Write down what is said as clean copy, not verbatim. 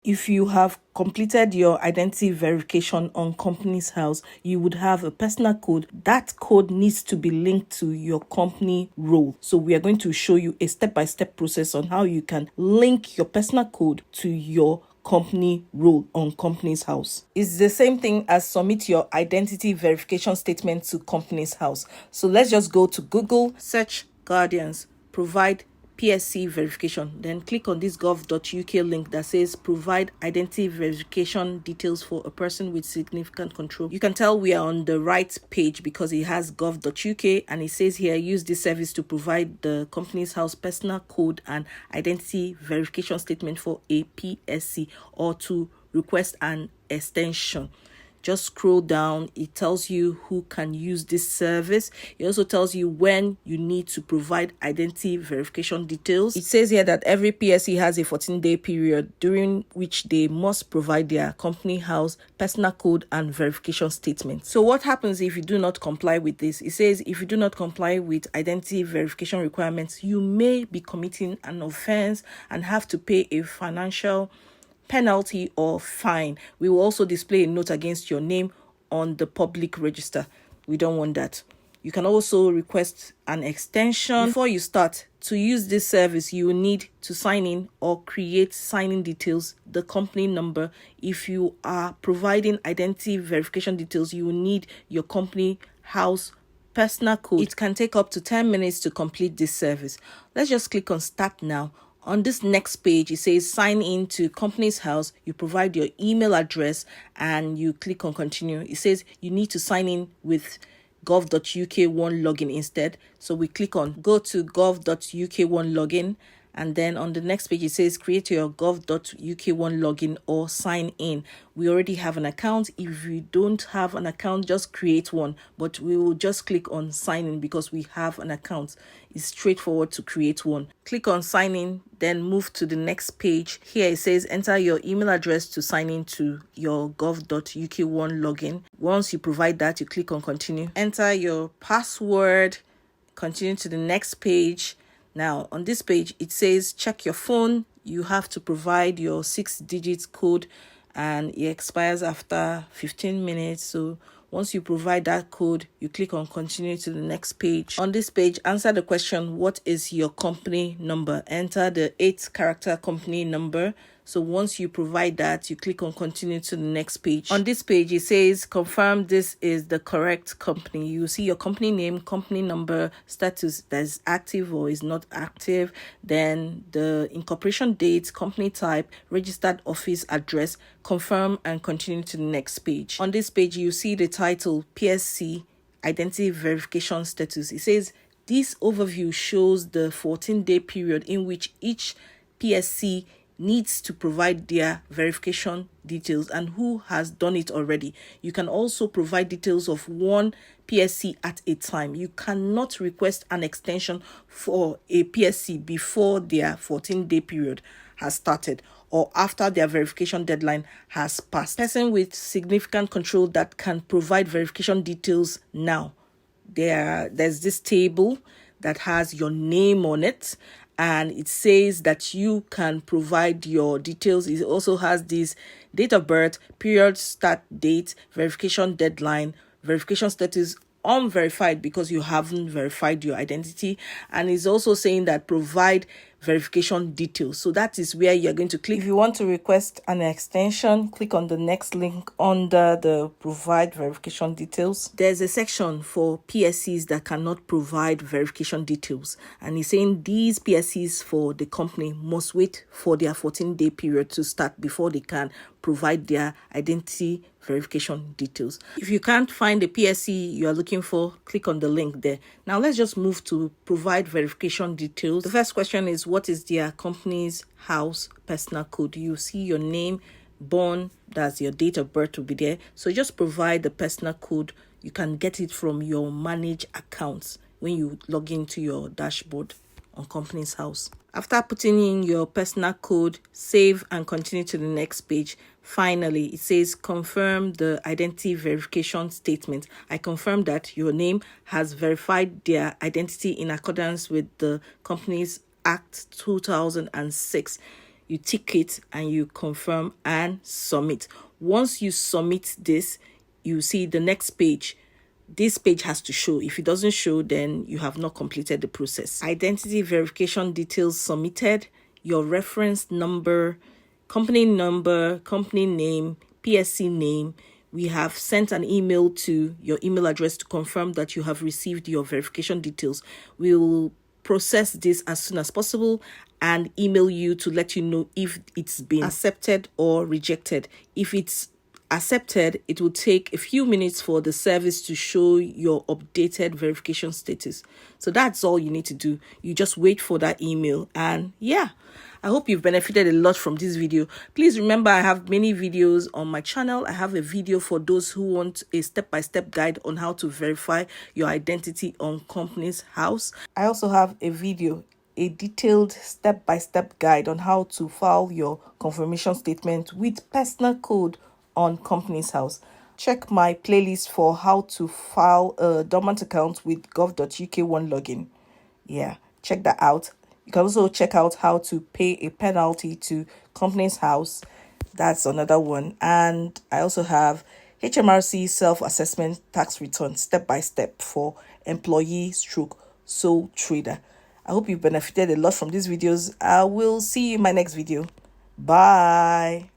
If you have completed your identity verification on Companies House, you would have a personal code. That code needs to be linked to your company role. So we are going to show you a step-by-step process on how you can link your personal code to your company role on Companies House. It's the same thing as submit your identity verification statement to Companies House. So let's just go to Google, search Guardians, provide PSC verification, then click on this gov.uk link that says provide identity verification details for a person with significant control. You can tell we are on the right page because it has gov.uk and it says here use this service to provide the Companies House personal code and identity verification statement for a PSC or to request an extension. Just scroll down. It tells you who can use this service. It also tells you when you need to provide identity verification details. It says here that every PSC has a 14-day period during which they must provide their company house personal code and verification statement. So what happens if you do not comply with this? It says if you do not comply with identity verification requirements, you may be committing an offense and have to pay a financial penalty or fine. We will also display a note against your name on the public register. We don't want that. You can also request an extension. Before you start to use this service, you will need to sign in or create sign-in details, the company number. If you are providing identity verification details, you will need your company house personal code. It can take up to 10 minutes to complete this service. Let's just click on start now. On this next page, it says sign in to Companies House. You provide your email address and you click on continue. It says you need to sign in with gov.uk one login instead. So we click on go to gov.uk one login. And then on the next page, it says create your gov.uk one login or sign in. We already have an account. If you don't have an account, just create one. But we will just click on sign in because we have an account. It's straightforward to create one. Click on sign in, then move to the next page. Here it says enter your email address to sign in to your gov.uk one login. Once you provide that, you click on continue. Enter your password. Continue to the next page. Now, on this page, it says check your phone. You have to provide your 6-digit code and it expires after 15 minutes. So once you provide that code, you click on continue to the next page. On this page, answer the question, what is your company number? Enter the 8-character company number. So once you provide that, you click on continue to the next page. On this page, it says confirm this is the correct company. You see your company name, company number, status that is active or is not active, then the incorporation date, company type, registered office address, confirm and continue to the next page. On this page, you see the title PSC identity verification status. It says this overview shows the 14-day period in which each PSC needs to provide their verification details and who has done it already. You can also provide details of one PSC at a time. You cannot request an extension for a PSC before their 14-day period has started or after their verification deadline has passed. Person with significant control that can provide verification details now. There's this table that has your name on it, and it says that you can provide your details. It also has this date of birth, period, start date, verification deadline, verification status unverified because you haven't verified your identity, and it's also saying that provide verification details. So that is where you're going to click. If you want to request an extension, click on the next link under the provide verification details. There's a section for PSCs that cannot provide verification details, and it's saying these PSCs for the company must wait for their 14-day period to start before they can provide their identity verification details. If you can't find the PSC you are looking for, click on the link there. Now let's just move to provide verification details. The first question is, what is their company's house personal code? You see your name, born, that's your date of birth will be there. So just provide the personal code. You can get it from your manage accounts when you log into your dashboard on Companies House. After putting in your personal code, save and continue to the next page. Finally, it says confirm the identity verification statement. I confirm that your name has verified their identity in accordance with the Companies Act 2006. you tick it and you confirm and submit. Once you submit this, you see the next page. This page has to show. If it doesn't show, then you have not completed the process. Identity verification details submitted, your reference number, company name, PSC name. We have sent an email to your email address to confirm that you have received your verification details. We'll process this as soon as possible and email you to let you know if it's been accepted or rejected. If it's accepted, it will take a few minutes for the service to show your updated verification status. So that's all you need to do. You just wait for that email. And yeah, I hope you've benefited a lot from this video. Please remember, I have many videos on my channel. I have a video for those who want a step-by-step guide on how to verify your identity on Companies House. I also have a video, a detailed step-by-step guide on how to file your confirmation statement with personal code on Companies House. Check my playlist for how to file a Dormant account with gov.uk one login. Yeah, check that out. You can also check out how to pay a penalty to Companies House. That's another one. And I also have HMRC self-assessment tax return step-by-step for employee stroke sole trader. I hope you've benefited a lot from these videos. I will see you in my next video. Bye.